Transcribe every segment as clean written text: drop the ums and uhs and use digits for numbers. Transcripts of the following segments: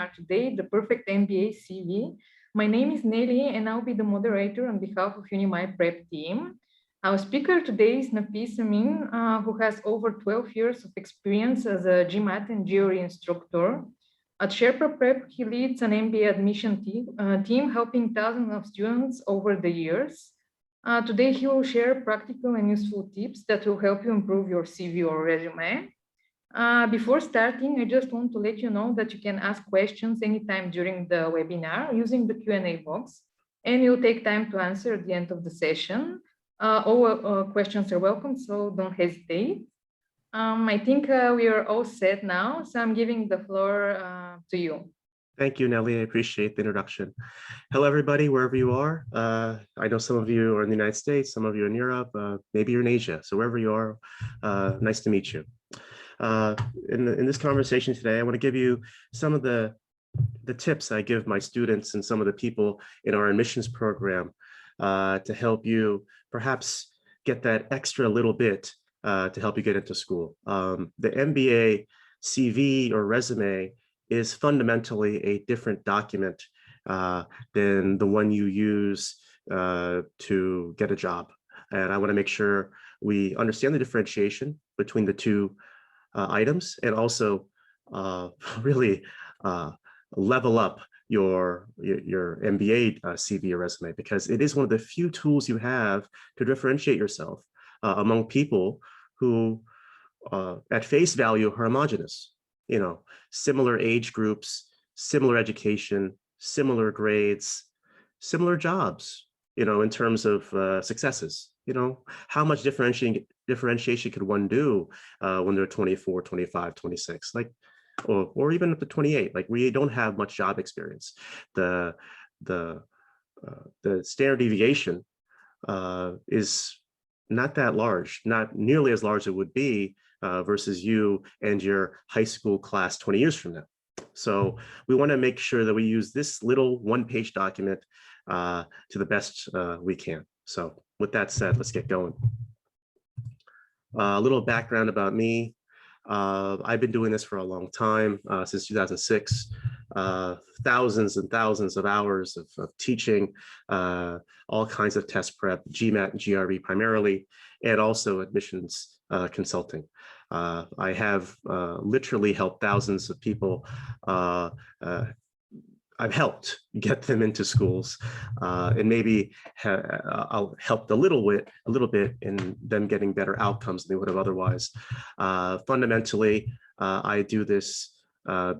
webinar today, The Perfect MBA CV. My name is Nelly and I'll be the moderator on behalf of Unimy Prep team. Our speaker today is Nafeez Amin, who has over 12 years of experience as a GMAT and GRE instructor. At Sherpa Prep, he leads an MBA admission team helping thousands of students over the years. Today, he will share practical and useful tips that will help you improve your CV or resume. Before starting, I just want to let you know that you can ask questions anytime during the webinar using the Q&A box, and you'll take time to answer at the end of the session. All questions are welcome, so don't hesitate. I think we are all set now, so I'm giving the floor to you. Thank you, Nelly. I appreciate the introduction. Hello, everybody, wherever you are. I know some of you are in the United States, some of you in Europe, maybe you're in Asia. So wherever you are, nice to meet you. In this conversation today, I want to give you some of the tips I give my students and some of the people in our admissions program to help you perhaps get that extra little bit to help you get into school. The MBA CV or resume is fundamentally a different document than the one you use to get a job. And I want to make sure we understand the differentiation between the two items, and also really level up your MBA CV or resume, because it is one of the few tools you have to differentiate yourself among people who at face value are homogenous. You know, similar age groups, similar education, similar grades, similar jobs, you know, in terms of successes. You know, how much differentiation could one do when they're 24, 25, 26, like, or even up to 28? Like, we don't have much job experience. The standard deviation is not that large, not nearly as large as it would be versus you and your high school class 20 years from now. So we want to make sure that we use this little one-page document to the best we can. So with that said, let's get going. A little background about me. I've been doing this for a long time, since 2006. Thousands and thousands of hours of teaching, all kinds of test prep, GMAT and GRE primarily, and also admissions consulting. I have literally helped thousands of people. I've helped get them into schools, and maybe I'll help a little bit in them getting better outcomes than they would have otherwise. Fundamentally, I do this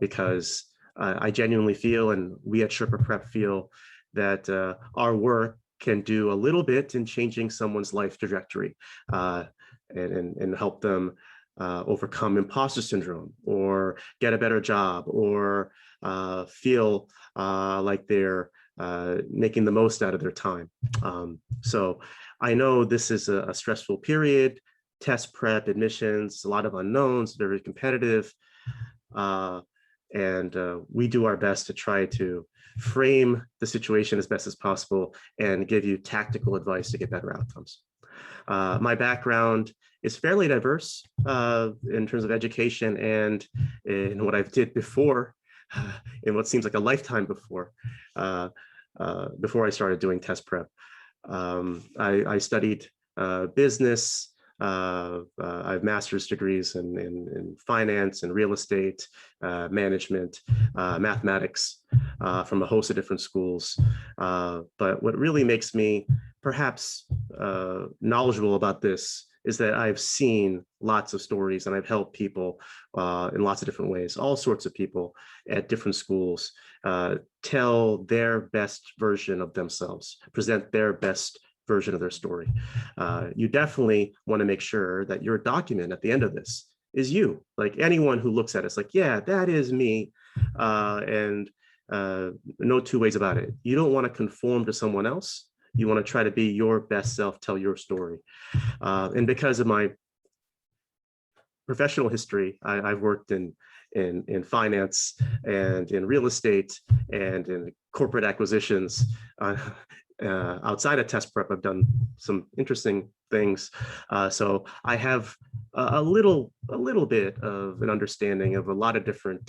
because I genuinely feel, and we at Sherpa Prep feel, that our work can do a little bit in changing someone's life trajectory and help them overcome imposter syndrome, or get a better job, or feel like they're making the most out of their time. So I know this is a stressful period, test prep, admissions, a lot of unknowns, very competitive. And we do our best to try to frame the situation as best as possible and give you tactical advice to get better outcomes. My background is fairly diverse in terms of education and in what I've did before, in what seems like a lifetime before I started doing test prep. I studied business. I have master's degrees in finance and real estate, management, mathematics, from a host of different schools. But what really makes me perhaps knowledgeable about this is that I've seen lots of stories, and I've helped people in lots of different ways, all sorts of people at different schools tell their best version of themselves, present their best version of their story. You definitely want to make sure that your document at the end of this is you. Like, anyone who looks at it's like, yeah, that is me, and no two ways about it. You don't want to conform to someone else. You want to try to be your best self, tell your story. And because of my professional history, I've worked in finance and in real estate and in corporate acquisitions. Outside of test prep, I've done some interesting things. So I have a little bit of an understanding of a lot of different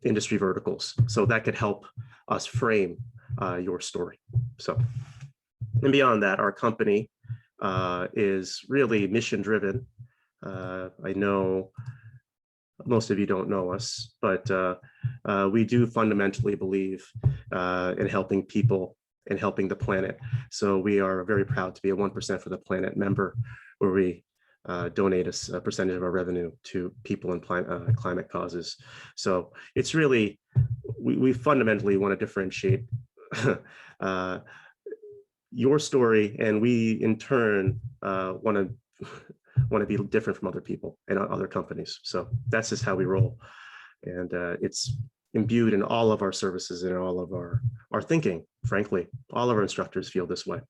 industry verticals. So that could help us frame your story. So, and beyond that, our company is really mission driven. I know most of you don't know us, but we do fundamentally believe in helping people and helping the planet. So we are very proud to be a 1% for the Planet member, where we donate a percentage of our revenue to people and climate causes. So it's really, we fundamentally want to differentiate your story, and we in turn want to be different from other people and other companies. So that's just how we roll. And it's imbued in all of our services and all of our thinking, frankly. All of our instructors feel this way.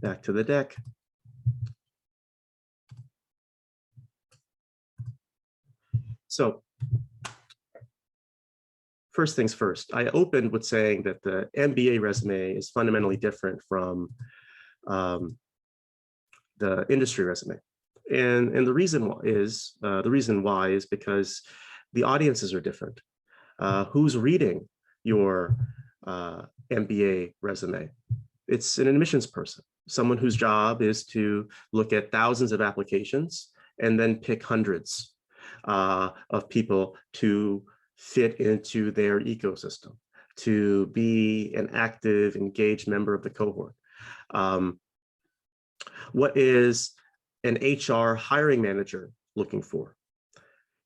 Back to the deck. So first things first, I opened with saying that the MBA resume is fundamentally different from the industry resume. And the reason why is because the audiences are different. Who's reading your MBA resume? It's an admissions person, someone whose job is to look at thousands of applications and then pick hundreds of people to fit into their ecosystem, to be an active, engaged member of the cohort. What is an HR hiring manager looking for?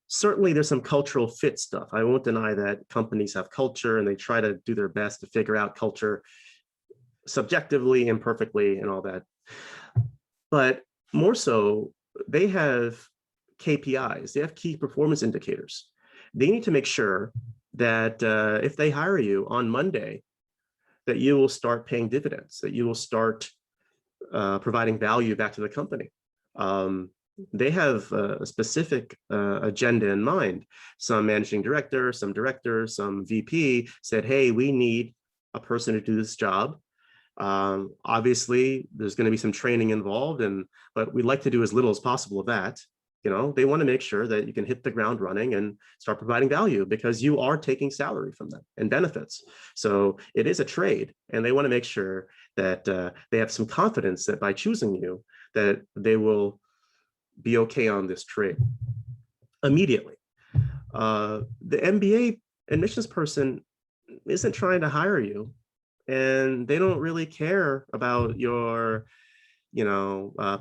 Certainly there's some cultural fit stuff. I won't deny that companies have culture and they try to do their best to figure out culture subjectively, imperfectly, and all that. But more so, they have KPIs, they have key performance indicators. They need to make sure that if they hire you on Monday, that you will start paying dividends, that you will start providing value back to the company. They have a specific agenda in mind. Some managing director, some director, some VP said, hey, we need a person to do this job. Obviously, there's going to be some training involved, but we'd like to do as little as possible of that. You know, they want to make sure that you can hit the ground running and start providing value, because you are taking salary from them and benefits. So it is a trade, and they want to make sure that they have some confidence that by choosing you, that they will be okay on this trade immediately. The MBA admissions person isn't trying to hire you, and they don't really care about your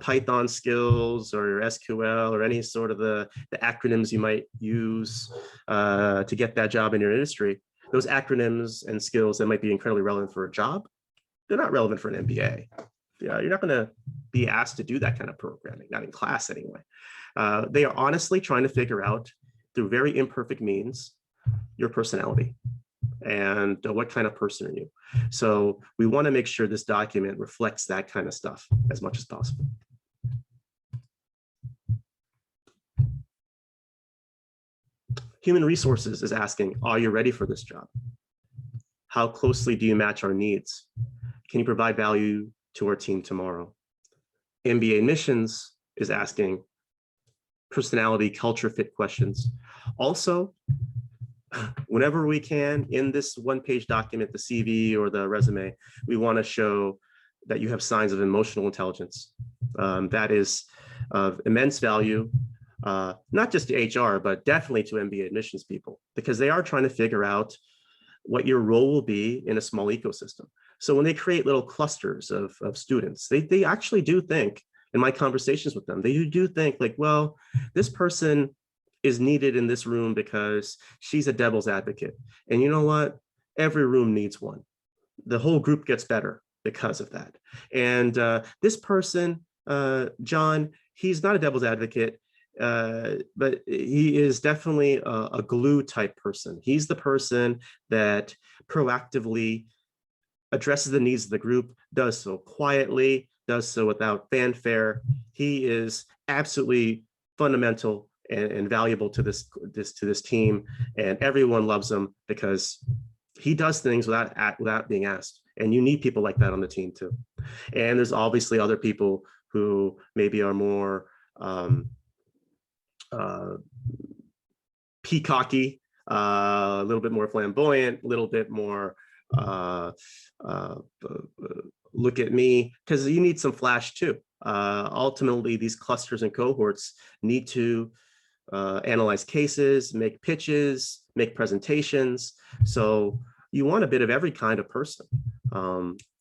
Python skills or your SQL or any sort of the acronyms you might use to get that job in your industry. Those acronyms and skills that might be incredibly relevant for a job, they're not relevant for an MBA. Yeah, you're not going to be asked to do that kind of programming, not in class anyway. They are honestly trying to figure out, through very imperfect means, your personality and what kind of person are you. So we want to make sure this document reflects that kind of stuff as much as possible. Human resources is asking, are you ready for this job? How closely do you match our needs? Can you provide value to our team tomorrow? MBA admissions is asking personality, culture fit questions. Also, whenever we can, in this one-page document, the CV or the resume, we want to show that you have signs of emotional intelligence. That is of immense value, not just to HR, but definitely to MBA admissions people, because they are trying to figure out what your role will be in a small ecosystem. So when they create little clusters of students, they actually do think, in my conversations with them, they do think like, well, this person is needed in this room because she's a devil's advocate. And you know what? Every room needs one. The whole group gets better because of that. And this person, John, he's not a devil's advocate, but he is definitely a glue type person. He's the person that proactively addresses the needs of the group, does so quietly, does so without fanfare. He is absolutely fundamental and valuable to this team, and everyone loves him because he does things without being asked. And you need people like that on the team too. And there's obviously other people who maybe are more peacocky, a little bit more flamboyant, a little bit more look at me, because you need some flash too. Ultimately, these clusters and cohorts need to analyze cases, make pitches, make presentations. So you want a bit of every kind of person.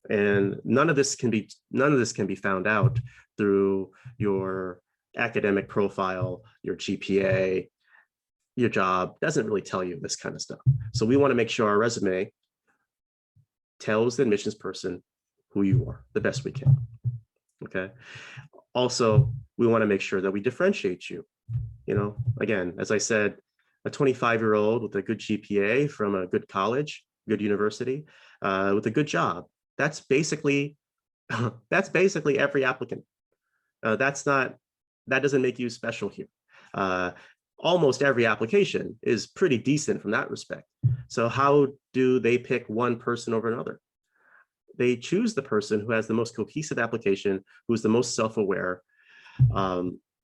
And none of this can be found out through your academic profile, your GPA, your job doesn't really tell you this kind of stuff. So we want to make sure our resume tells the admissions person who you are the best we can. Okay. Also, we want to make sure that we differentiate you. You know, again, as I said, a 25-year-old with a good GPA from a good college, good university, with a good job, that's basically every applicant. That doesn't make you special here. Almost every application is pretty decent from that respect. So how do they pick one person over another? They choose the person who has the most cohesive application, who's the most self-aware.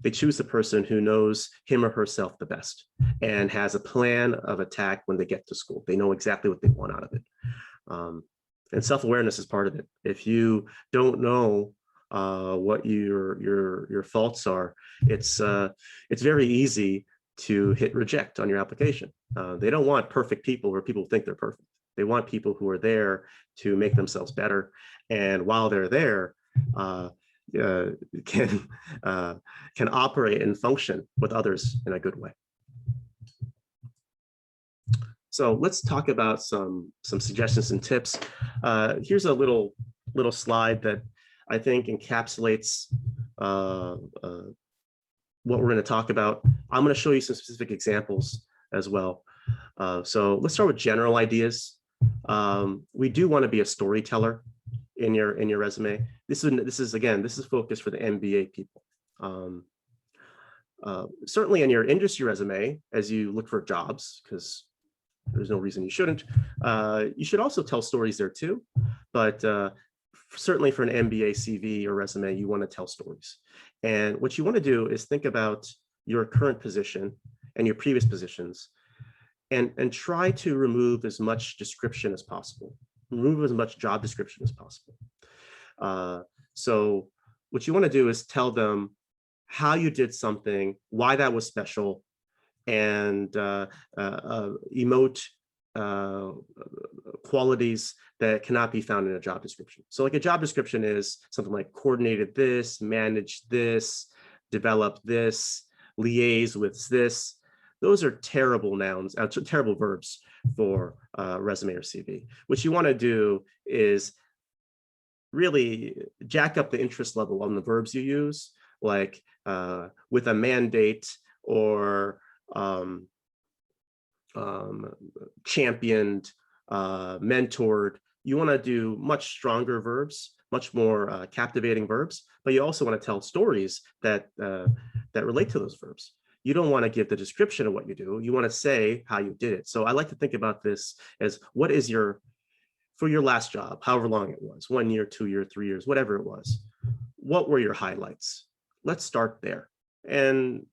They choose the person who knows him or herself the best and has a plan of attack when they get to school. They know exactly what they want out of it. And self-awareness is part of it. If you don't know what your faults are, it's very easy to hit reject on your application. They don't want perfect people or people who think they're perfect. They want people who are there to make themselves better. And while they're there, can operate and function with others in a good way. So let's talk about some suggestions and tips. Here's a little slide that I think encapsulates what we're going to talk about. I'm going to show you some specific examples as well. So let's start with general ideas. We do want to be a storyteller in your resume. This is focused for the MBA people. Certainly in your industry resume, as you look for jobs, because there's no reason you shouldn't, you should also tell stories there too. But certainly for an MBA CV or resume, you want to tell stories. And what you want to do is think about your current position and your previous positions, and try to remove as much description as possible. Remove as much job description as possible. So what you want to do is tell them how you did something, why that was special, and emote qualities that cannot be found in a job description. So like a job description is something like coordinated this, managed this, developed this, liaise with this. Those are terrible nouns, terrible verbs for resume or CV. What you want to do is really jack up the interest level on the verbs you use, like with a mandate or championed, mentored. You want to do much stronger verbs, much more captivating verbs, but you also want to tell stories that relate to those verbs. You don't want to give the description of what you do. You want to say how you did it. So I like to think about this as what is for your last job, however long it was, 1 year, 2 years, 3 years, whatever it was, what were your highlights? Let's start there. And,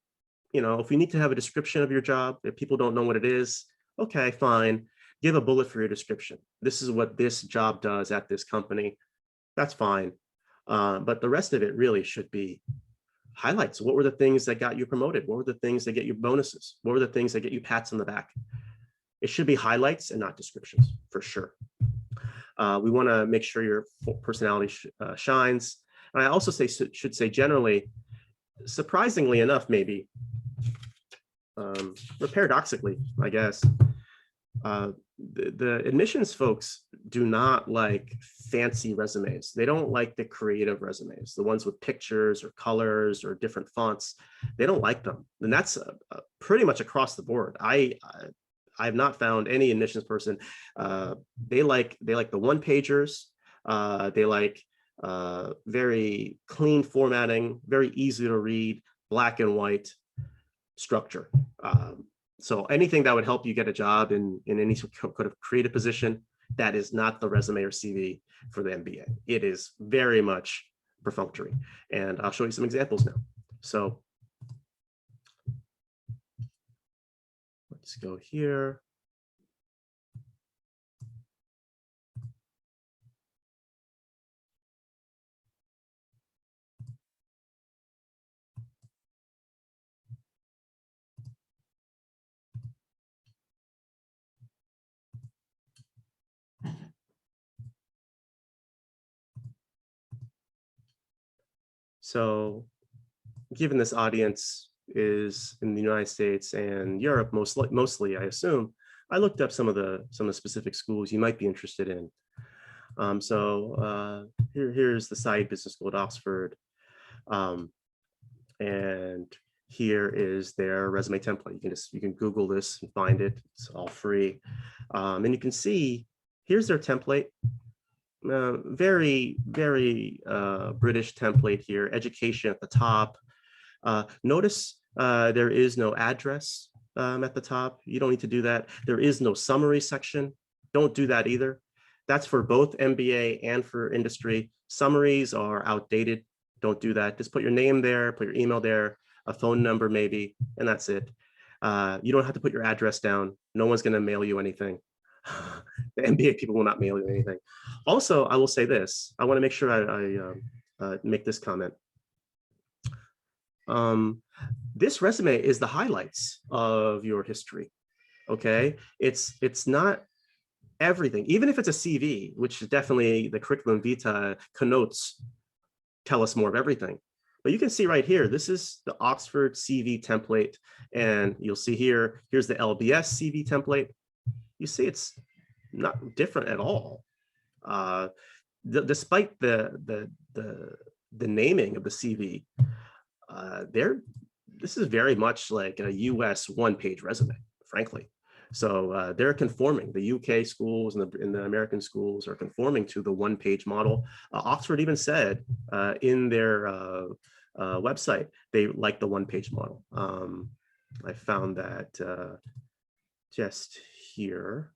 you know, if we need to have a description of your job, if people don't know what it is, okay, fine. Give a bullet for your description. This is what this job does at this company. That's fine. But the rest of it really should be highlights. What were the things that got you promoted? What were the things that get you bonuses? What were the things that get you pats on the back? It should be highlights and not descriptions, for sure. We want to make sure your personality shines. And I also should say generally, surprisingly enough, maybe, or paradoxically, I guess, the admissions folks do not like fancy resumes. They don't like the creative resumes, the ones with pictures or colors or different fonts. They don't like them. And that's pretty much across the board. I've not found any admissions person. They like the one pagers. They like very clean formatting, very easy to read, black and white structure. So anything that would help you get a job in any sort of creative position, that is not the resume or CV for the MBA. It is very much perfunctory. And I'll show you some examples now. So let's Let's go here. So given this audience is in the United States and Europe, mostly, I assume, I looked up some of the specific schools you might be interested in. Here's the site, Business School at Oxford. And here is their resume template. You can Google this and find it. It's all free. And you can see, here's their template. Very British template here. Education at the top. Notice there is no address at the top. You don't need to do that. There is no summary section. Don't do that either. That's for both MBA and for industry. Summaries are outdated. Don't do that. Just put your name there, put your email there, a phone number maybe, and that's it. You don't have to put your address down. No one's going to mail you anything. The MBA people will not mail you anything. Also, I will say this. I want to make sure I make this comment. This resume is the highlights of your history. Okay, it's not everything. Even if it's a CV, which is definitely the curriculum vitae connotes, tell us more of everything. But you can see right here, this is the Oxford CV template, and you'll see here's the LBS CV template. You see it's not different at all. Despite the naming of the CV, this is very much like a US one-page resume, frankly. So they're conforming. The UK schools and the American schools are conforming to the one-page model. Oxford even said in their website they like the one-page model. I found that just here.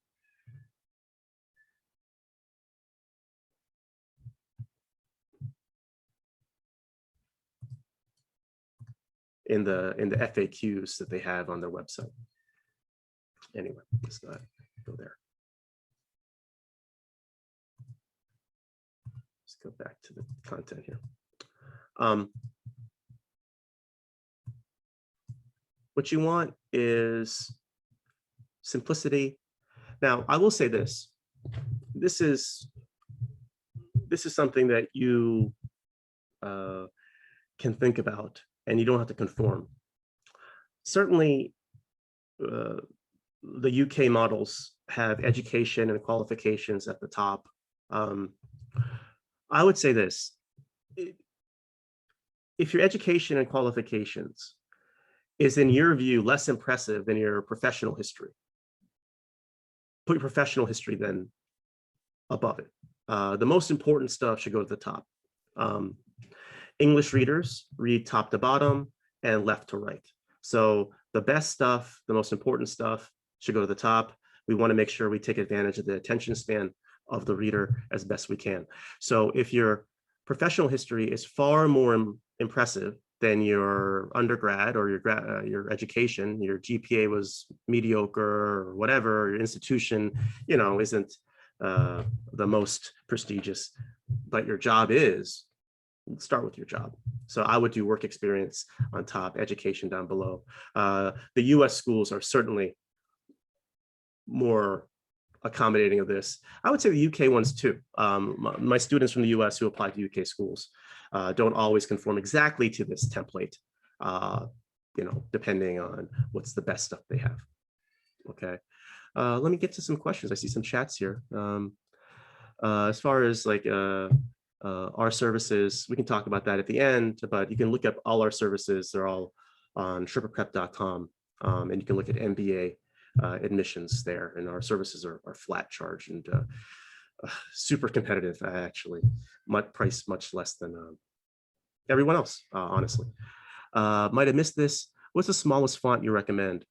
In the FAQs that they have on their website. Anyway, let's not go there. Let's go back to the content here. What you want is simplicity. Now, I will say this. This is something that you can think about, and you don't have to conform. Certainly, the UK models have education and qualifications at the top. I would say this. If your education and qualifications is, in your view, less impressive than your professional history, put your professional history then above it. The most important stuff should go to the top. English readers read top to bottom and left to right. So the best stuff, the most important stuff should go to the top. We want to make sure we take advantage of the attention span of the reader as best we can. So if your professional history is far more impressive than your undergrad or your education, your GPA was mediocre or whatever, your institution, isn't the most prestigious, but your job is, start with your job. So I would do work experience on top, education down below. The US schools are certainly more accommodating of this. I would say the UK ones too. My students from the US who apply to UK schools don't always conform exactly to this template, depending on what's the best stuff they have. Okay, let me get to some questions. I see some chats here. As far as like our services, we can talk about that at the end, but you can look up all our services. They're all on sherpaprep.com, and you can look at MBA admissions there, and our services are flat charge and super competitive, actually, priced much less than everyone else, honestly. Might have missed this. What's the smallest font you recommend?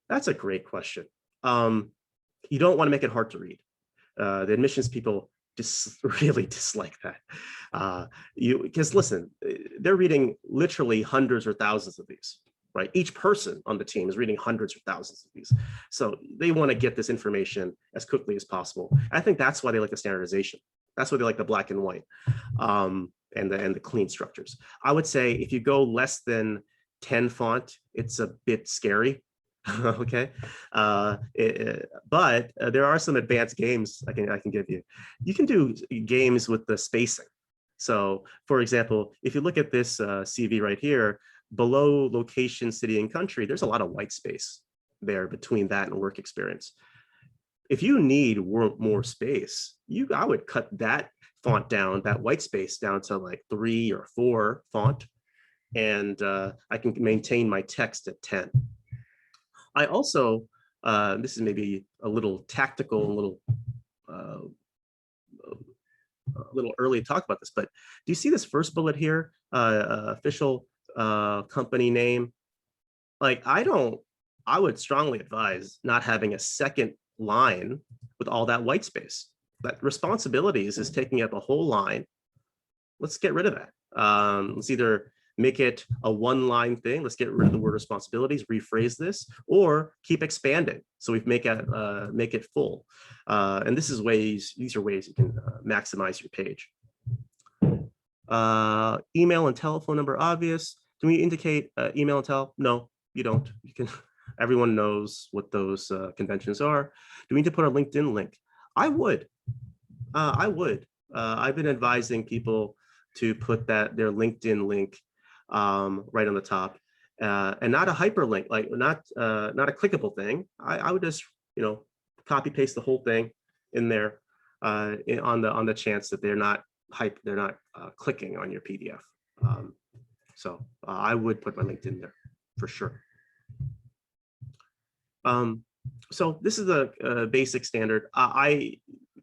That's a great question. You don't want to make it hard to read. The admissions people really dislike that. Because listen, they're reading literally hundreds or thousands of these, right? Each person on the team is reading hundreds or thousands of these. So they want to get this information as quickly as possible. I think that's why they like the standardization. That's why they like the black and white and the clean structures. I would say if you go less than 10 font, it's a bit scary. Okay, but there are some advanced games I can give you. You can do games with the spacing. So, for example, if you look at this CV right here, below location, city, and country, there's a lot of white space there between that and work experience. If you need more space, I would cut that font down, that white space down to like 3 or 4 font, and I can maintain my text at 10. I also, this is maybe a little tactical, a little early to talk about this, but do you see this first bullet here, official company name? Like, I would strongly advise not having a second line with all that white space. That responsibilities is taking up a whole line. Let's get rid of that. Let's either make it a one-line thing. Let's get rid of the word responsibilities, rephrase this, or keep expanding. So we make it full. And these are ways you can maximize your page. Email and telephone number, obvious. Do we indicate email and tel? No, you don't. You can. Everyone knows what those conventions are. Do we need to put a LinkedIn link? I would. I've been advising people to put their LinkedIn link right on the top, and not a hyperlink, like not a clickable thing. I would just copy paste the whole thing in there on the chance that they're not clicking on your PDF. So I would put my LinkedIn there for sure. So this is a basic standard.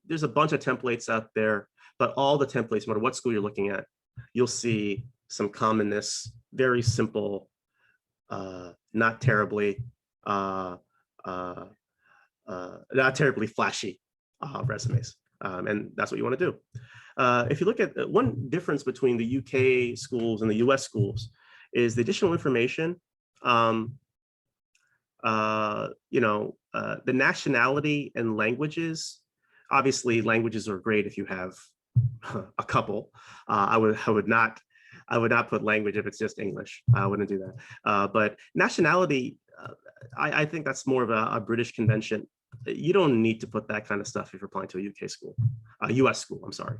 There's a bunch of templates out there, but all the templates, no matter what school you're looking at, you'll see some commonness, very simple, not terribly flashy resumes. And that's what you want to do. If you look at one difference between the UK schools and the US schools is the additional information. The nationality and languages. Obviously, languages are great if you have a couple. I would not put language if it's just English. I wouldn't do that. But nationality, I think that's more of a British convention. You don't need to put that kind of stuff if you're applying to a UK school, US school. I'm sorry.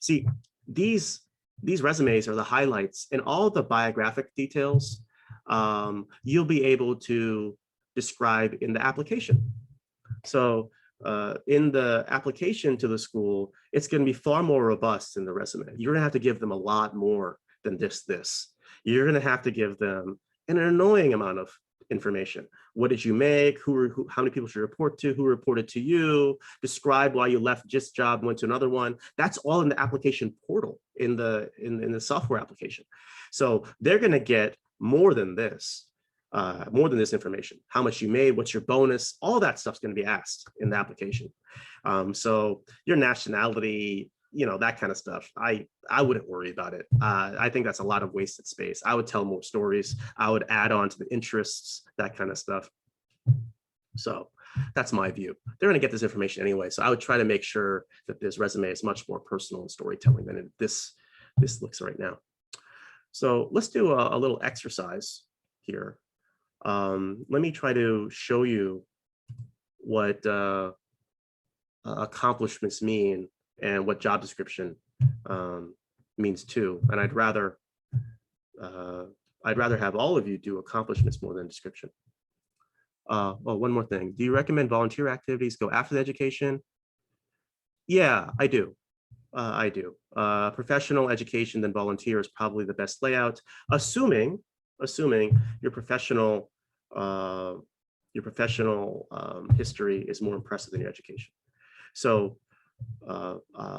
See, these resumes are the highlights, and all the biographic details you'll be able to describe in the application. So in the application to the school, it's going to be far more robust than the resume. You're going to have to give them a lot more than this. You're going to have to give them an annoying amount of information. What did you make? How many people should you report to? Who reported to you? Describe why you left this job and went to another one. That's all in the application portal, in the software application. So they're going to get more than this information. How much you made, what's your bonus, all that stuff's going to be asked in the application. So your nationality, that kind of stuff, I wouldn't worry about it. I think that's a lot of wasted space. I would tell more stories. I would add on to the interests, that kind of stuff. So that's my view. They're going to get this information anyway. So I would try to make sure that this resume is much more personal and storytelling than this looks right now. So let's do a little exercise here. Let me try to show you what accomplishments mean and what job description means too. And I'd rather have all of you do accomplishments more than description. Oh, one more thing. Do you recommend volunteer activities go after the education? Yeah, I do. I do. Professional education then volunteer is probably the best layout, assuming your professional history is more impressive than your education. So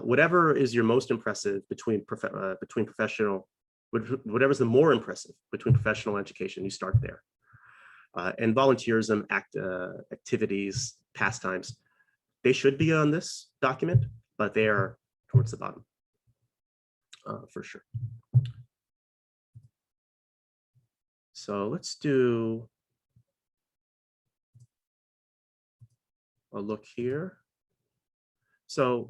whatever is your most impressive between professional, whatever's the more impressive between professional education, you start there. And volunteerism, activities, pastimes, they should be on this document, but they are towards the bottom, for sure. So let's do a look here. So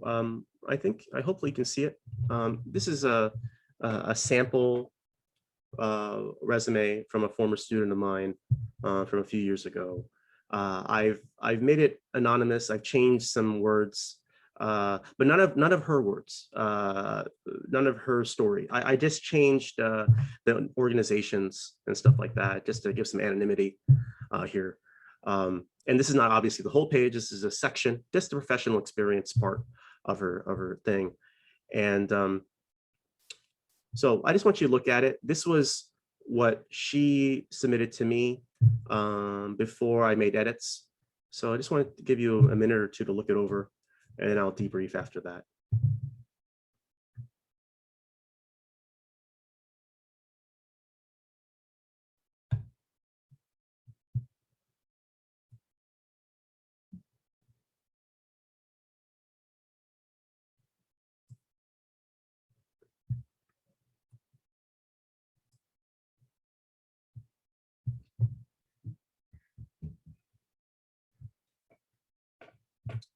hopefully you can see it. This is a sample resume from a former student of mine from a few years ago. I've made it anonymous. I've changed some words, but none of her words, none of her story. I just changed the organizations and stuff like that, just to give some anonymity here. And this is not obviously the whole page. This is a section, just the professional experience part of her thing. And so I just want you to look at it. This was what she submitted to me before I made edits. So I just wanted to give you a minute or two to look it over, and I'll debrief after that.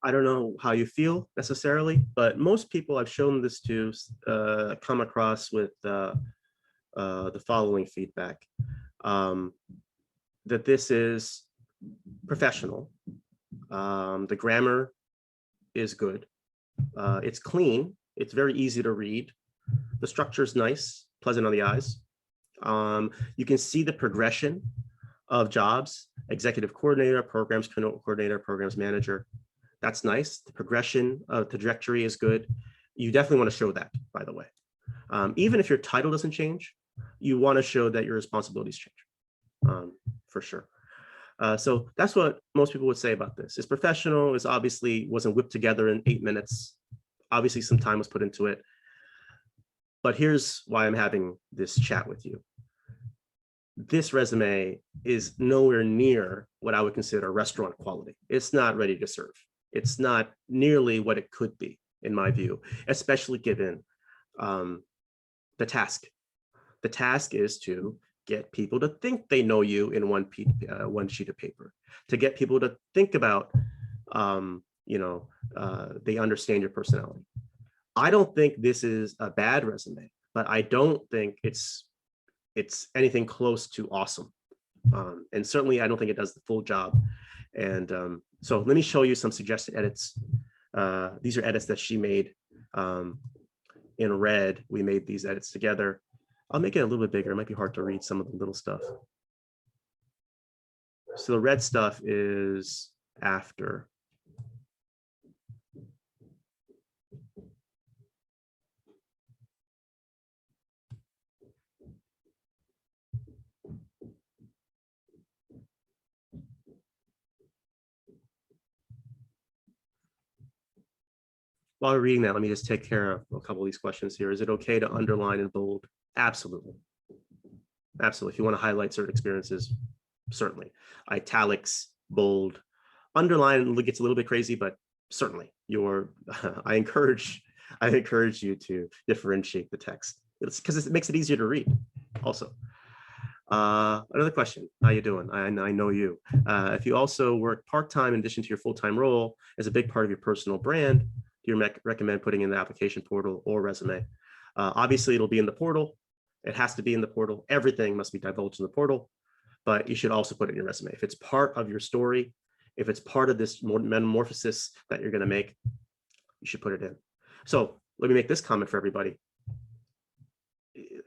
I don't know how you feel necessarily, but most people I've shown this to come across with the following feedback. That this is professional. The grammar is good. It's clean. It's very easy to read. The structure is nice, pleasant on the eyes. You can see the progression of jobs: executive coordinator, programs coordinator, programs manager. That's nice. The progression of trajectory is good. You definitely want to show that, by the way. Even if your title doesn't change, you want to show that your responsibilities change, for sure. So that's what most people would say about this. It's professional. It's obviously wasn't whipped together in 8 minutes. Obviously, some time was put into it. But here's why I'm having this chat with you. This resume is nowhere near what I would consider restaurant quality. It's not ready to serve. It's not nearly what it could be, in my view, especially given the task. The task is to get people to think they know you in one sheet of paper, to get people to think about, they understand your personality. I don't think this is a bad resume, but I don't think it's anything close to awesome. And certainly I don't think it does the full job. And so let me show you some suggested edits. These are edits that she made in red. We made these edits together. I'll make it a little bit bigger. It might be hard to read some of the little stuff. So the red stuff is after. While we're reading that, let me just take care of a couple of these questions here. Is it okay to underline and bold? Absolutely. Absolutely. If you want to highlight certain experiences, certainly. Italics, bold, underline gets a little bit crazy, but certainly I encourage you to differentiate the text. It's because it makes it easier to read also. Another question, how you doing? I know you. If you also work part-time in addition to your full-time role as a big part of your personal brand, do you recommend putting in the application portal or resume? Obviously, it'll be in the portal. It has to be in the portal. Everything must be divulged in the portal, but you should also put it in your resume. If it's part of your story, if it's part of this metamorphosis that you're going to make, you should put it in. So let me make this comment for everybody.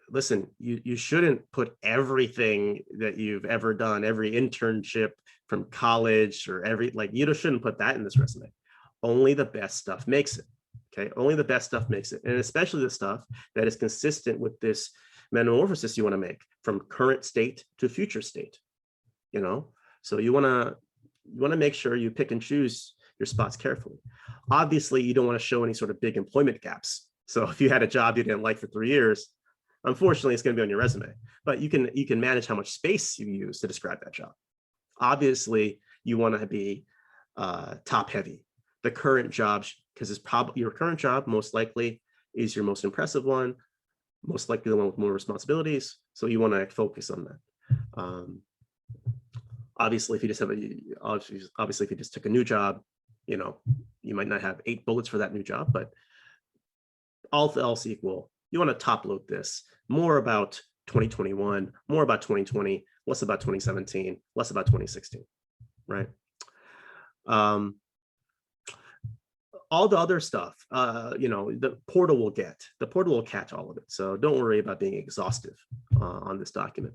Listen, you shouldn't put everything that you've ever done, every internship from college or you shouldn't put that in this resume. Only the best stuff makes it. Okay, only the best stuff makes it, and especially the stuff that is consistent with this metamorphosis you want to make from current state to future state. So you want to make sure you pick and choose your spots carefully. Obviously, you don't want to show any sort of big employment gaps. So if you had a job you didn't like for 3 years, unfortunately, it's going to be on your resume. But you can manage how much space you use to describe that job. Obviously, you want to be top heavy. The current job, because it's probably your current job most likely is your most impressive one, most likely the one with more responsibilities. So you want to focus on that. Obviously, if you just have obviously if you just took a new job, you might not have 8 bullets for that new job, but all else equal, you want to top load this more about 2021, more about 2020, less about 2017, less about 2016, right? All the other stuff, the portal will catch all of it. So don't worry about being exhaustive on this document.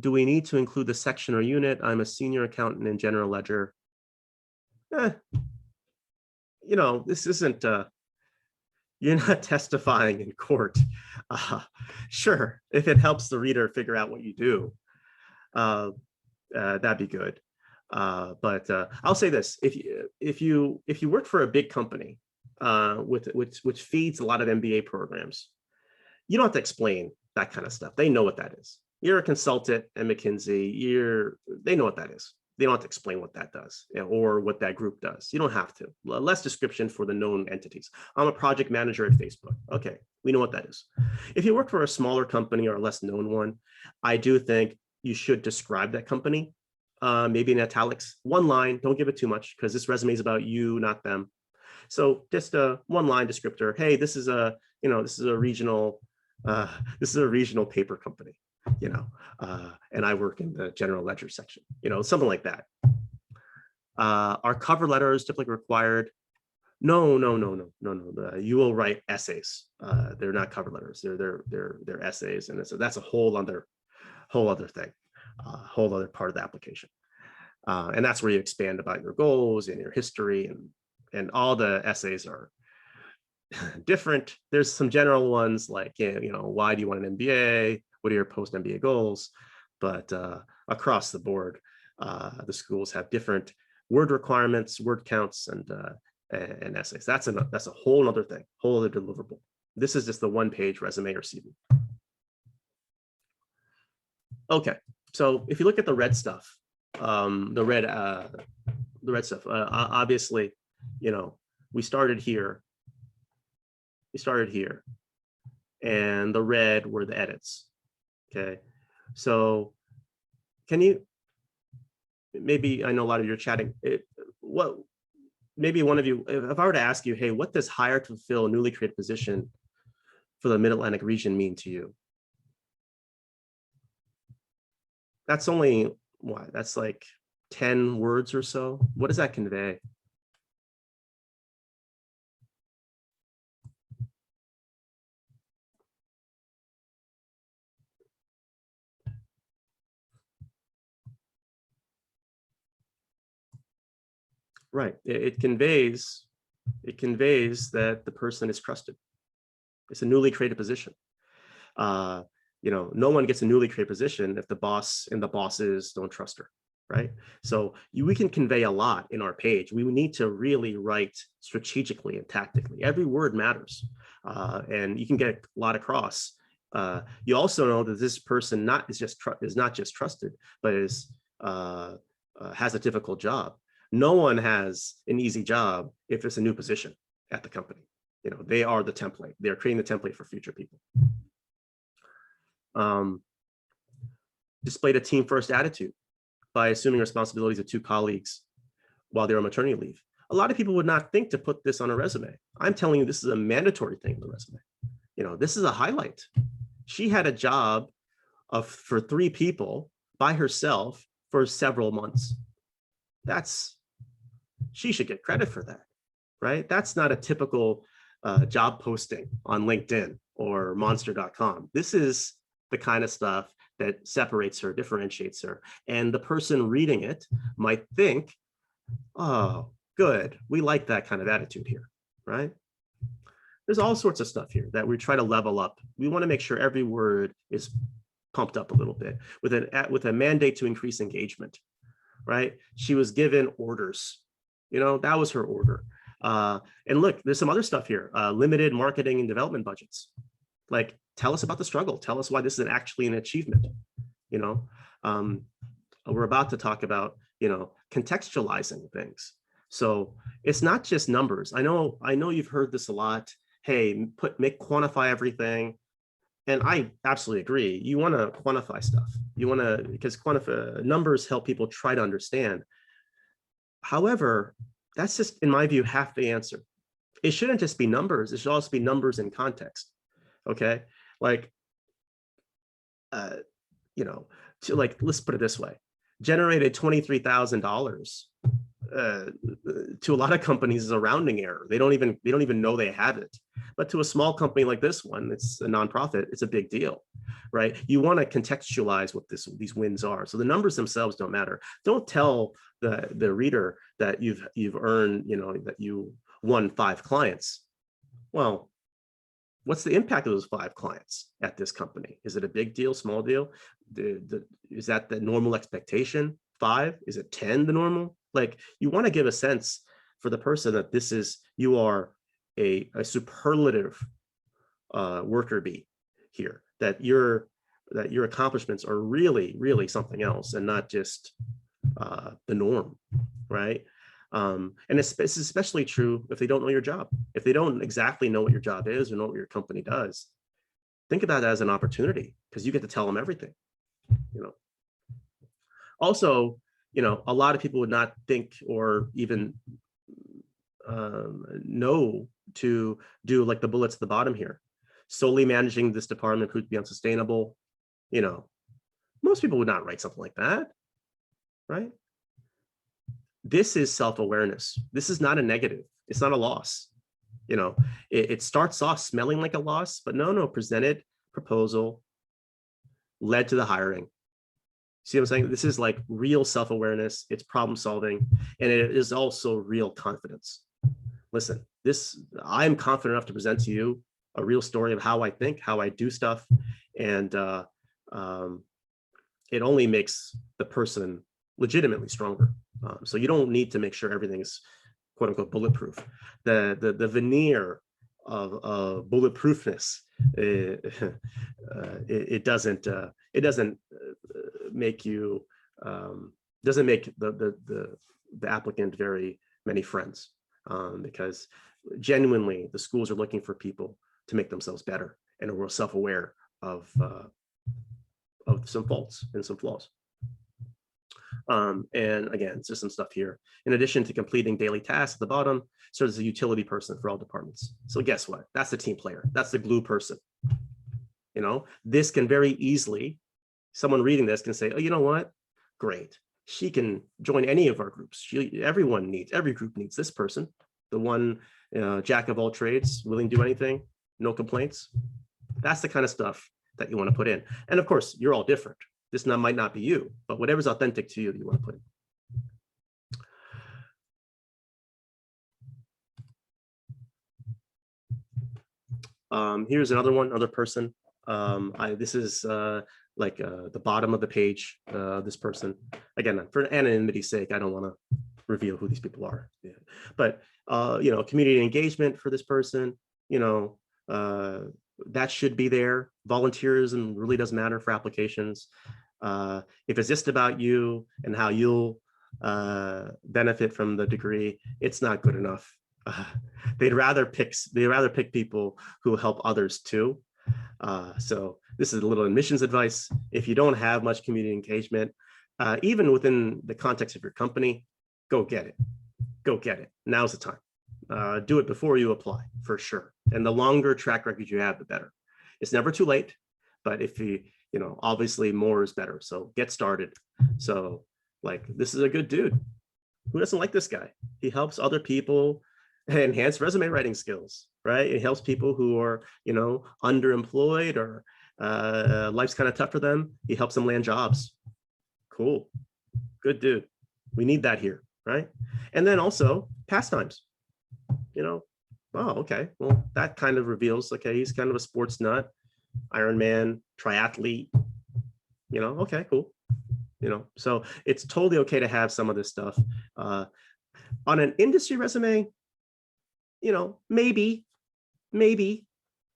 Do we need to include the section or unit? I'm a senior accountant in general ledger. This isn't, you're not testifying in court. Sure, if it helps the reader figure out what you do, that'd be good. But I'll say this: if you work for a big company which feeds a lot of MBA programs, you don't have to explain that kind of stuff. They know what that is. You're a consultant at McKinsey. They know what that is. They don't have to explain what that does or what that group does. You don't have to. Less description for the known entities. I'm a project manager at Facebook. Okay, we know what that is. If you work for a smaller company or a less known one, I do think you should describe that company, maybe in italics, one line. Don't give it too much because this resume is about you, not them. So just a one-line descriptor. Hey, this is a regional paper company. And I work in the general ledger section, something like that. Are cover letters typically required? No. You will write essays. They're not cover letters. They're essays, and so that's a whole other thing, whole other part of the application. And that's where you expand about your goals and your history, and all the essays are different. There's some general ones like, why do you want an MBA? What are your post-MBA goals? But across the board, the schools have different word requirements, word counts, and essays. That's a whole other thing, whole other deliverable. This is just the one-page resume or CV. Okay, so if you look at the red stuff, the red stuff, obviously, we started here. And the red were the edits. Okay, so can you, maybe I know a lot of you are chatting. Maybe one of you, if I were to ask you, hey, what does hire to fulfill a newly created position for the Mid-Atlantic region mean to you? That's only what? That's like 10 words or so. What does that convey? Right. It conveys that the person is trusted. It's a newly created position. No one gets a newly created position if the boss and the bosses don't trust her, right? So we can convey a lot in our page. We need to really write strategically and tactically. Every word matters, and you can get a lot across. You also know that this person is not just trusted, but has a difficult job. No one has an easy job if it's a new position at the company. They are the template. They're creating the template for future people. Displayed a team first attitude by assuming responsibilities of 2 colleagues while they're on maternity leave. A lot of people would not think to put this on a resume. I'm telling you, this is a mandatory thing in the resume. This is a highlight. She had a job for 3 people by herself for several months. She should get credit for that, right? That's not a typical job posting on LinkedIn or monster.com. This is the kind of stuff that separates her, differentiates her. And the person reading it might think, oh, good, we like that kind of attitude here, right? There's all sorts of stuff here that we try to level up. We want to make sure every word is pumped up a little bit with a mandate to increase engagement, right? She was given orders. That was her order. And look, there's some other stuff here. Limited marketing and development budgets. Like, tell us about the struggle. Tell us why this is actually an achievement. We're about to talk about, contextualizing things. So it's not just numbers. I know you've heard this a lot. Hey, quantify everything. And I absolutely agree. You want to quantify stuff. You want to, because numbers help people try to understand. However, that's just, in my view, half the answer. It shouldn't just be numbers. It should also be numbers in context. Okay, like, you know, let's put it this way: generated $23,000 to a lot of companies is a rounding error. They don't even know they have it. But to a small company like this one, it's a nonprofit, it's a big deal, right? You want to contextualize what these wins are. So the numbers themselves don't matter. Don't tell the reader that you've earned, that you won 5 clients. Well, what's the impact of those 5 clients at this company? Is it a big deal, small deal? Is that the normal expectation? 5? Is it 10 the normal? Like, you want to give a sense for the person that you are a superlative worker bee here, that your accomplishments are really, really something else and not just the norm, right? And it's especially true if they don't know your job. If they don't exactly know what your job is or know what your company does, think about it as an opportunity, because you get to tell them everything. Also, a lot of people would not think or even know to do like the bullets at the bottom here. Solely managing this department could be unsustainable. Most people would not write something like that, right? This is self-awareness. This is not a negative. It's not a loss. It starts off smelling like a loss, but no, presented proposal led to the hiring. See what I'm saying? This is like real self-awareness. It's problem solving, and it is also real confidence. Listen, I'm confident enough to present to you a real story of how I think, how I do stuff, and it only makes the person legitimately stronger. So you don't need to make sure everything's quote unquote bulletproof. The veneer of bulletproofness, it doesn't make you doesn't make the applicant very many friends, because genuinely the schools are looking for people to make themselves better and are self-aware of some faults and some flaws. And again, it's just some stuff here. In addition to completing daily tasks at the bottom, serves as a utility person for all departments. So guess what? That's the team player. That's the glue person. This can very easily, someone reading this can say, oh, you know what? Great. She can join any of our groups. Every group needs this person. The one jack of all trades, willing to do anything, no complaints. That's the kind of stuff that you want to put in. And of course, you're all different. This might not be you, but whatever's authentic to you that you want to put in. Here's another person. This is the bottom of the page, this person. Again, for anonymity's sake, I don't want to reveal who these people are. Yeah. But, community engagement for this person, that should be there. Volunteerism really does matter for applications. If it's just about you and how you'll benefit from the degree, it's not good enough. They'd rather pick people who help others too. So this is a little admissions advice. If you don't have much community engagement, even within the context of your company, go get it. Go get it. Now's the time. Do it before you apply, for sure. And the longer track record you have, the better. It's never too late, but if obviously more is better. So get started. So this is a good dude. Who doesn't like this guy? He helps other people enhance resume writing skills, right? It helps people who are, underemployed or life's kind of tough for them. He helps them land jobs. Cool. Good dude. We need that here, right? And then also pastimes. Oh, okay. Well, that kind of reveals, okay, he's kind of a sports nut, Ironman, triathlete, okay, cool. So it's totally okay to have some of this stuff. On an industry resume, maybe,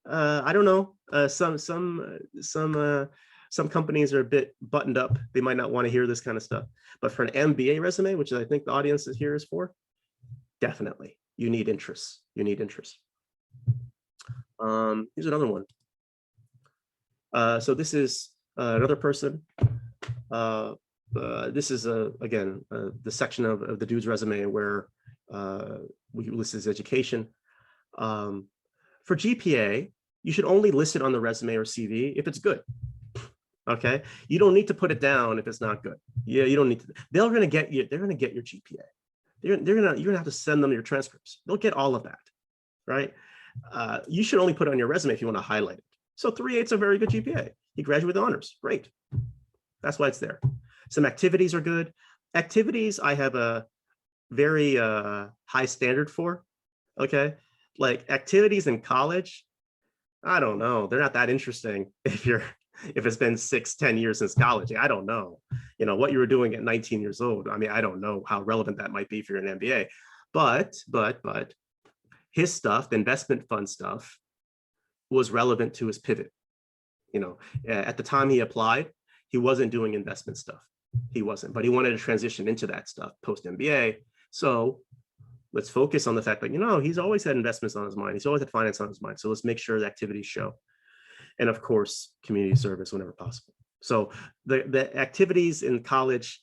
I don't know. Some companies are a bit buttoned up. They might not want to hear this kind of stuff. But for an MBA resume, which I think the audience here is for, definitely, you need interest. You need interest. Here's another one. So this is another person. This is, again, the section of the dude's resume where we list his education. For GPA, you should only list it on the resume or CV if it's good. Okay, you don't need to put it down if it's not good. Yeah, you don't need to. They're gonna get you. They're gonna get your GPA. You're gonna have to send them your transcripts. They'll get all of that, right? You should only put it on your resume if you want to highlight it. So 3.8 is a very good GPA. He graduated with honors. Great. That's why it's there. Some activities are good. Activities I have a very high standard for. Okay, like activities in college, I don't know. They're not that interesting if it's been 6-10 years since college. I don't know, what you were doing at 19 years old. I mean, I don't know how relevant that might be for an MBA, but his stuff, the investment fund stuff, was relevant to his pivot. At the time he applied, he wasn't doing investment stuff. He wasn't, but he wanted to transition into that stuff post MBA. So let's focus on the fact that, he's always had investments on his mind. He's always had finance on his mind. So let's make sure the activities show. And of course, community service whenever possible. So the activities in college,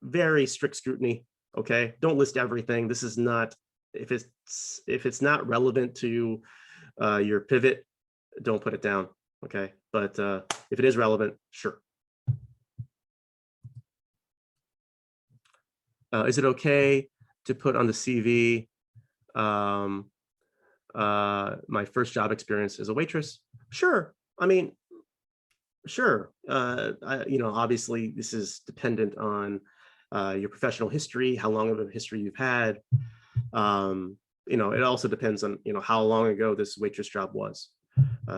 very strict scrutiny. Okay, don't list everything. This is not, if it's not relevant to your pivot, don't put it down. Okay, but if it is relevant, sure. Is it okay to put on the CV my first job experience as a waitress? Sure. I mean, sure. Obviously this is dependent on your professional history, how long of a history you've had. It also depends on, how long ago this waitress job was.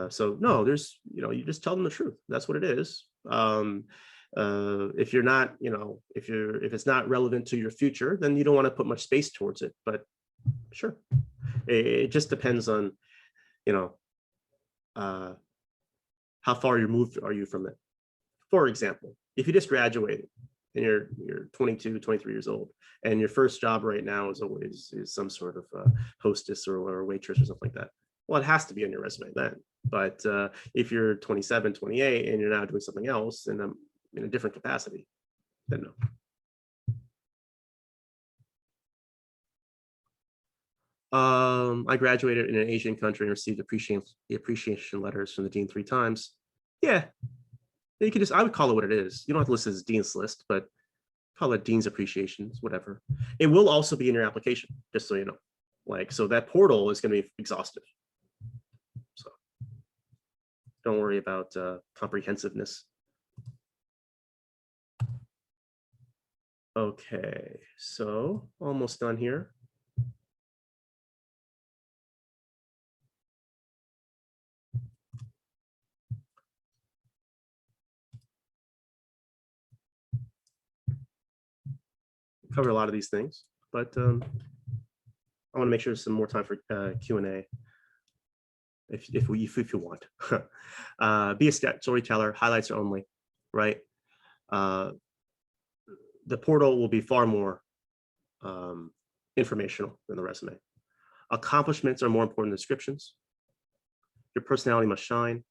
So no, there's, you just tell them the truth. That's what it is. If you're not, if it's not relevant to your future, then you don't want to put much space towards it, but sure. It just depends on, how far removed are you from it. For example, if you just graduated and you're 22, 23 years old, and your first job right now is some sort of hostess or waitress or something like that, well, it has to be on your resume then. But if you're 27, 28, and you're now doing something else in a different capacity, then no. I graduated in an Asian country and received appreciation letters from the dean 3 times. Yeah, you could I would call it what it is. You don't have to list it as dean's list, but call it dean's appreciations, whatever. It will also be in your application, just so you know. So that portal is going to be exhaustive. So don't worry about comprehensiveness. Okay, so almost done here. Cover a lot of these things, but I want to make sure there's some more time for Q&A if you want. Be a storyteller, highlights are only, right? The portal will be far more informational than the resume. Accomplishments are more important than descriptions. Your personality must shine.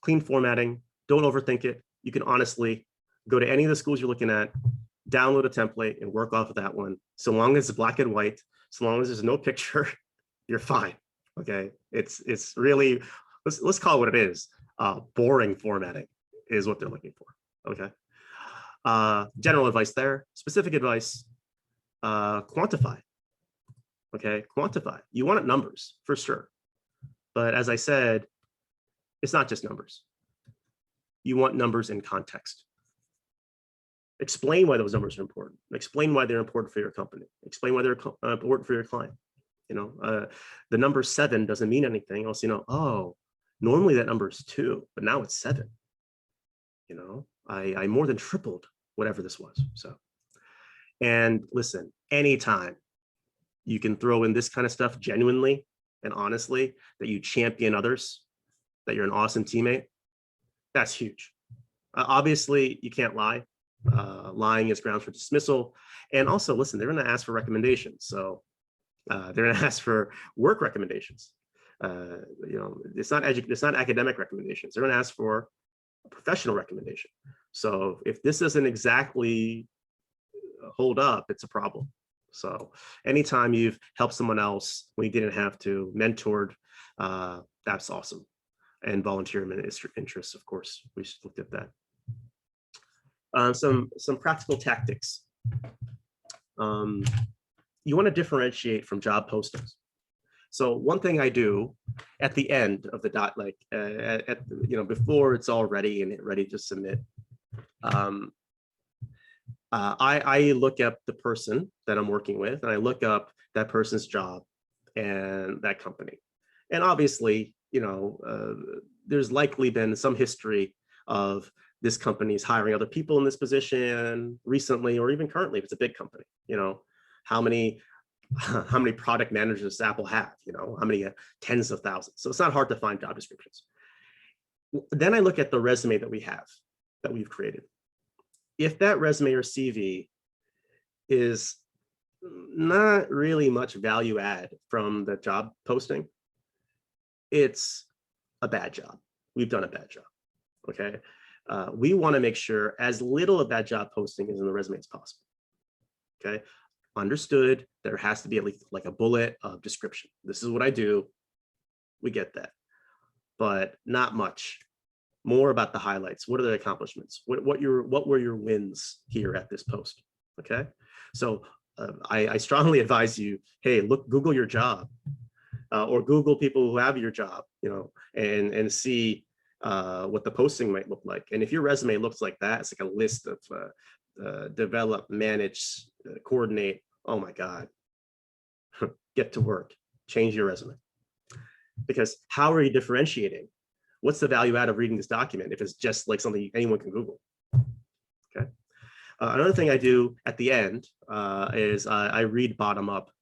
Clean formatting, don't overthink it. You can honestly go to any of the schools you're looking at, download a template and work off of that one. So long as it's black and white, so long as there's no picture, you're fine. Okay, it's really, let's call it what it is. Boring formatting is what they're looking for. Okay. General advice there. Specific advice, quantify. Okay, quantify. You want numbers for sure, but as I said, it's not just numbers. You want numbers in context. Explain why those numbers are important. Explain why they're important for your company. Explain why they're important for your client. The number 7 doesn't mean anything else. Oh, normally that number is 2, but now it's 7. I more than tripled whatever this was. So, and listen, anytime you can throw in this kind of stuff genuinely and honestly, that you champion others, that you're an awesome teammate, that's huge. Obviously, you can't lie. Lying is grounds for dismissal. And also, listen, they're going to ask for recommendations. So they're going to ask for work recommendations. It's not academic recommendations. They're going to ask for professional recommendation. So if this doesn't exactly hold up, it's a problem. So anytime you've helped someone else when you didn't have to, mentored, that's awesome. And volunteer interests, of course, we just looked at that. Some practical tactics. You want to differentiate from job postings. So one thing I do at the end of the before it's all ready and ready to submit, I look up the person that I'm working with, and I look up that person's job and that company. And obviously, there's likely been some history of this company's hiring other people in this position recently, or even currently, if it's a big company. How many product managers does Apple have? How many tens of thousands? So it's not hard to find job descriptions. Then I look at the resume that we've created. If that resume or CV is not really much value add from the job posting, it's a bad job. We've done a bad job. Okay. We want to make sure as little of that job posting is in the resume as possible. Okay. Understood, there has to be at least like a bullet of description. This is what I do. We get that, but not much. More about the highlights. What are the accomplishments? What were your wins here at this post? Okay, so I strongly advise you, hey, Google your job, or Google people who have your job, and see what the posting might look like. And if your resume looks like that, it's like a list of develop, manage, coordinate. Oh my God, get to work, change your resume. Because how are you differentiating? What's the value add of reading this document if it's just like something anyone can Google? Okay. Another thing I do at the end is I read bottom up,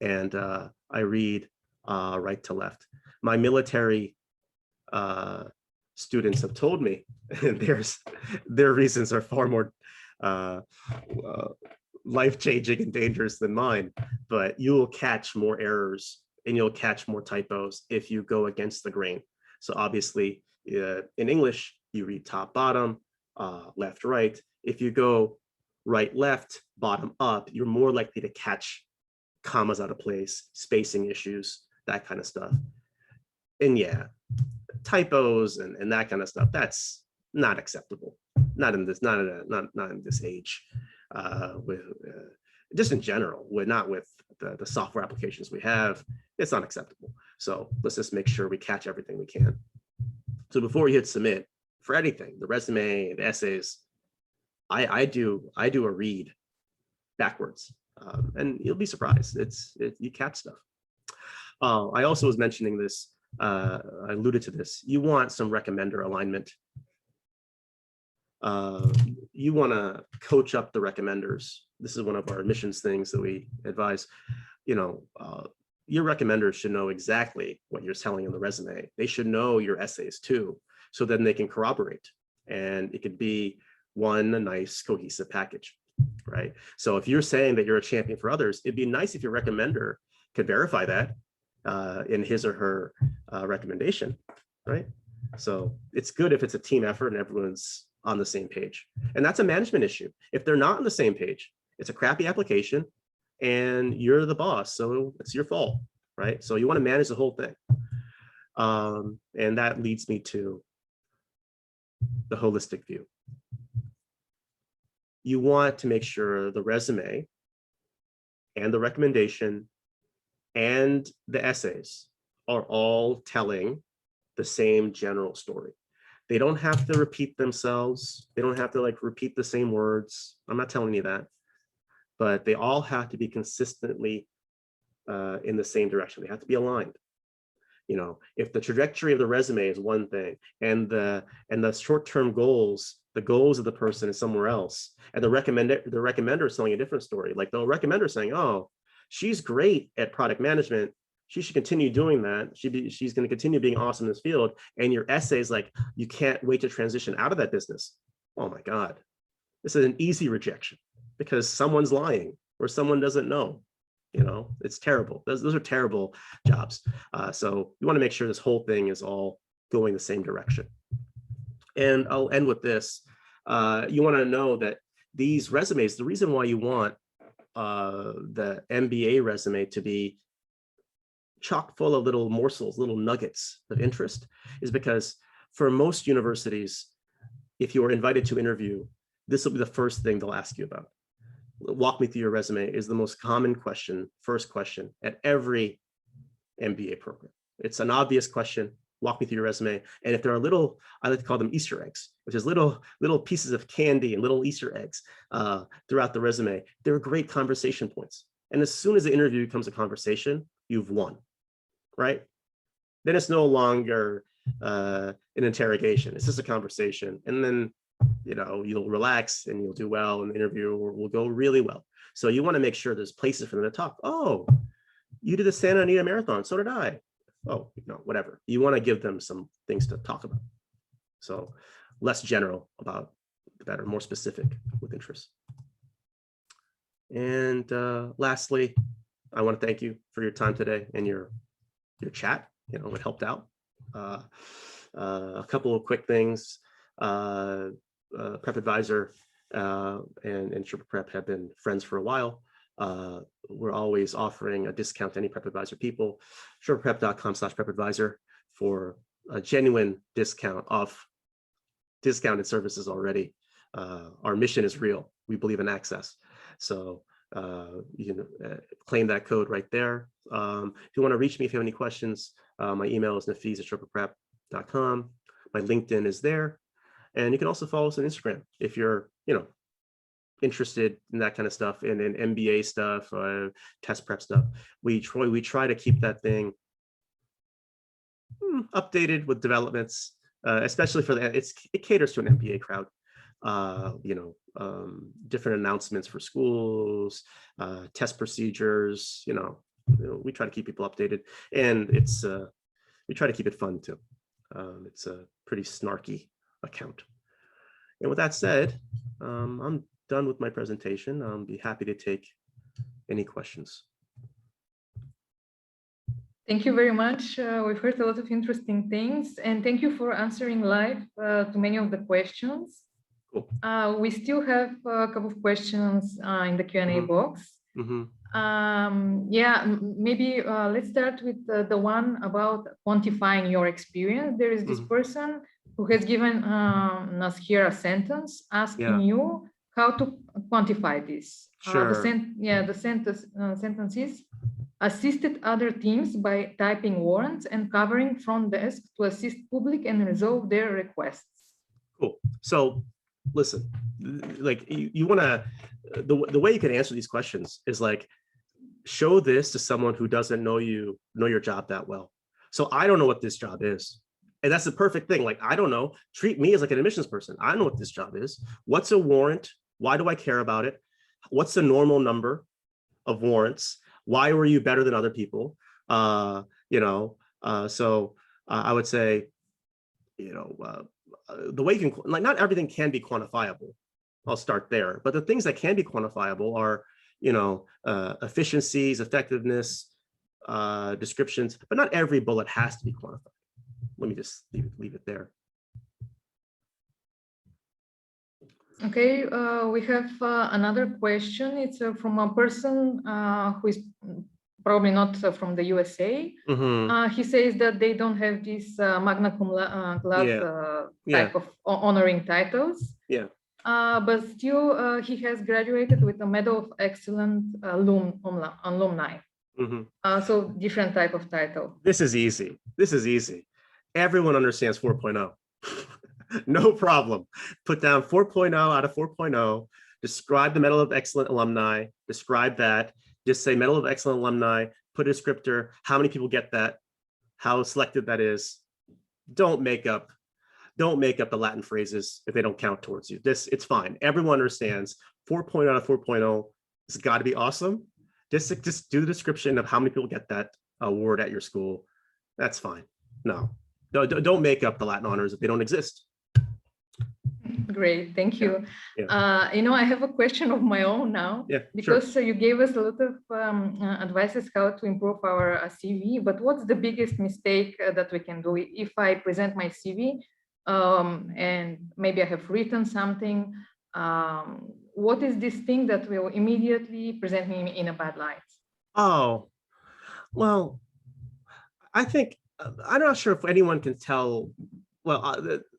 and I read right to left. My military students have told me, and their reasons are far more life-changing and dangerous than mine, but you will catch more errors and you'll catch more typos if you go against the grain. So obviously, in English, you read top, bottom, left, right. If you go right, left, bottom, up, you're more likely to catch commas out of place, spacing issues, that kind of stuff. And yeah, typos and that kind of stuff, that's not acceptable. Not in this age. Just in general, not with the software applications we have, it's not acceptable. So let's just make sure we catch everything we can. So before you hit submit for anything, the resume, the essays, I do a read backwards, and you'll be surprised. You catch stuff. I also was mentioning this. I alluded to this. You want some recommender alignment. You want to coach up the recommenders. This is one of our admissions things that we advise. Your recommenders should know exactly what you're telling in the resume. They should know your essays too, so then they can corroborate, and it could be a nice cohesive package, right? So if you're saying that you're a champion for others, it'd be nice if your recommender could verify that in his or her recommendation, right? So it's good if it's a team effort and everyone's on the same page. And that's a management issue. If they're not on the same page, it's a crappy application and you're the boss, so it's your fault, right? So you want to manage the whole thing. And that leads me to the holistic view. You want to make sure the resume and the recommendation and the essays are all telling the same general story. They don't have to repeat themselves. They don't have to repeat the same words. I'm not telling you that, but they all have to be consistently in the same direction. They have to be aligned. If the trajectory of the resume is one thing and the short-term goals, the goals of the person is somewhere else, and the recommender is telling a different story. Like the recommender is saying, oh, she's great at product management, she should continue doing that. She's going to continue being awesome in this field. And your essay is like, you can't wait to transition out of that business. Oh my God, this is an easy rejection because someone's lying or someone doesn't know. It's terrible. Those are terrible jobs. So you want to make sure this whole thing is all going the same direction. And I'll end with this. You want to know that these resumes, the reason why you want the MBA resume to be chock full of little morsels, little nuggets of interest, is because for most universities, if you are invited to interview, this will be the first thing they'll ask you about. Walk me through your resume is the most common question, first question at every MBA program. It's an obvious question. Walk me through your resume. And if there are little, I like to call them Easter eggs, which is little pieces of candy and little Easter eggs throughout the resume, they're great conversation points. And as soon as the interview becomes a conversation, you've won, right? Then it's no longer an interrogation. It's just a conversation. And then, you'll relax and you'll do well, and the interview will go really well. So you want to make sure there's places for them to talk. Oh, you did the Santa Anita Marathon. So did I. Oh, whatever. You want to give them some things to talk about. So less general about the better, more specific with interest. And lastly, I want to thank you for your time today and your chat. It helped out. A couple of quick things. Prep Advisor and Sherpa Prep have been friends for a while. We're always offering a discount to any Prep Advisor people. SherpaPrep.com/PrepAdvisor for a genuine discount off discounted services already. Our mission is real. We believe in access. So you can claim that code right there. If you want to reach me, if you have any questions, my email is nafeez@sherpaprep.com. My LinkedIn is there. And you can also follow us on Instagram if you're, interested in that kind of stuff, and in MBA stuff, test prep stuff. We try to keep that thing updated with developments, especially for it caters to an MBA crowd. Different announcements for schools, test procedures. We try to keep people updated, and we try to keep it fun too. It's a pretty snarky account. And with that said, I'm done with my presentation. I'll be happy to take any questions. Thank you very much. We've heard a lot of interesting things, and thank you for answering live to many of the questions. Cool. We still have a couple of questions in the Q&A box. Maybe let's start with the one about quantifying your experience. There is this person who has given us here a sentence asking you how to quantify this. Sure. The sentence is: assisted other teams by typing warrants and covering front desk to assist public and resolve their requests. Cool. So listen, like you want to, the way you can answer these questions is like, show this to someone who doesn't know your job that well. So I don't know what this job is. And that's the perfect thing. Like, I don't know, treat me as like an admissions person. I don't know what this job is. What's a warrant? Why do I care about it? What's the normal number of warrants? Why were you better than other people? I would say, the way you can, like, not everything can be quantifiable. I'll start there. But the things that can be quantifiable are, efficiencies, effectiveness, descriptions, but not every bullet has to be quantified. Let me just leave it there. Okay, we have another question. It's from a person who is probably not from the USA. He says that they don't have this magna cum laude type of honoring titles. But still, he has graduated with a Medal of Excellence alumni. So different type of title. This is easy. This is easy. Everyone understands 4.0. No problem. Put down 4.0 out of 4.0. Describe the Medal of Excellence alumni. Describe that. Just say Medal of Excellence alumni. Put a descriptor. How many people get that? How selected that is. Don't make up the Latin phrases if they don't count towards you. It's fine. Everyone understands 4.0 out of 4.0. It's got to be awesome. Just do the description of how many people get that award at your school. That's fine. No, don't make up the Latin honors if they don't exist. Great, thank you. I have a question of my own now, because you gave us a lot of advices how to improve our CV, but what's the biggest mistake that we can do? If I present my CV, and maybe I have written something. What is this thing that will immediately present me in a bad light? Oh, well, I think, I'm not sure if anyone can tell, well,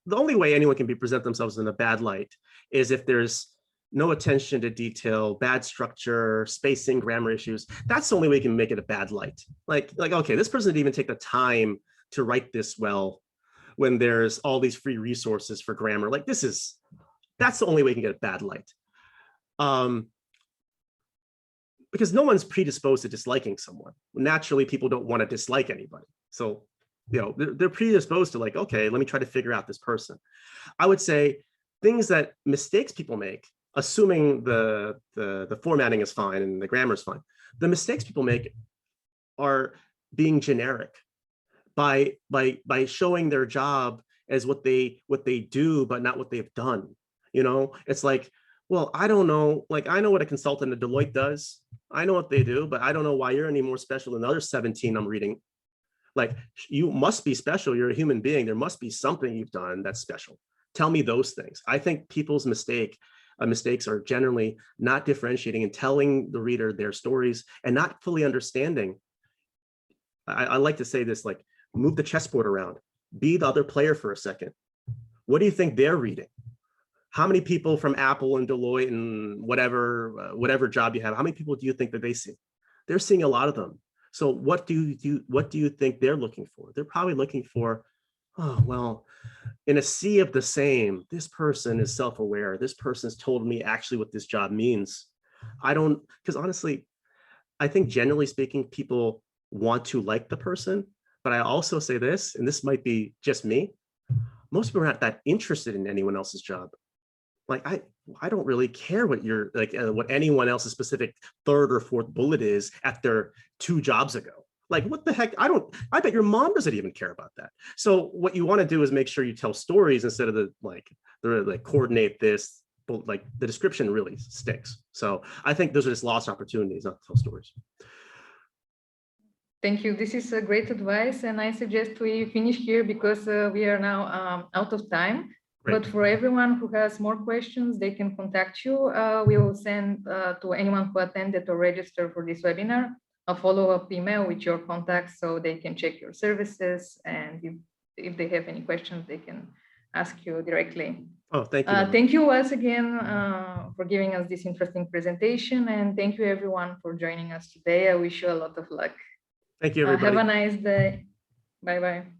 the only way anyone can present themselves in a bad light is if there's no attention to detail, bad structure, spacing, grammar issues. That's the only way you can make it a bad light. Like, okay, this person didn't even take the time to write this well when there's all these free resources for grammar. Like that's the only way you can get a bad light. Because no one's predisposed to disliking someone. Naturally, people don't want to dislike anybody. So, they're predisposed to like, okay, let me try to figure out this person. I would say mistakes people make, assuming the formatting is fine and the grammar is fine, the mistakes people make are being generic by showing their job as what they do, but not what they've done. It's like, well, I don't know. Like, I know what a consultant at Deloitte does. I know what they do, but I don't know why you're any more special than the other 17 I'm reading. Like, you must be special. You're a human being. There must be something you've done that's special. Tell me those things. I think people's mistakes are generally not differentiating and telling the reader their stories and not fully understanding. I like to say this, like, move the chessboard around. Be the other player for a second. What do you think they're reading? How many people from Apple and Deloitte and whatever job you have, how many people do you think that they see? They're seeing a lot of them. So what do you think they're looking for? They're probably looking for, oh, well, in a sea of the same, this person is self-aware. This person's told me actually what this job means. Because honestly, I think generally speaking, people want to like the person, but I also say this, and this might be just me, most people are not that interested in anyone else's job. Like, I don't really care what what anyone else's specific third or fourth bullet is at their 2 jobs ago. Like, what the heck? I bet your mom doesn't even care about that. So what you want to do is make sure you tell stories instead of the coordinate this, but like the description really sticks. So I think those are just lost opportunities not to tell stories. Thank you. This is a great advice, and I suggest we finish here because we are now out of time. Great. But for everyone who has more questions, they can contact you. We will send to anyone who attended or registered for this webinar a follow-up email with your contacts so they can check your services, and if they have any questions, they can ask you directly. Oh, thank you. Thank you once again for giving us this interesting presentation, and thank you everyone for joining us today. I wish you a lot of luck. Thank you, everybody. Have a nice day. Bye-bye.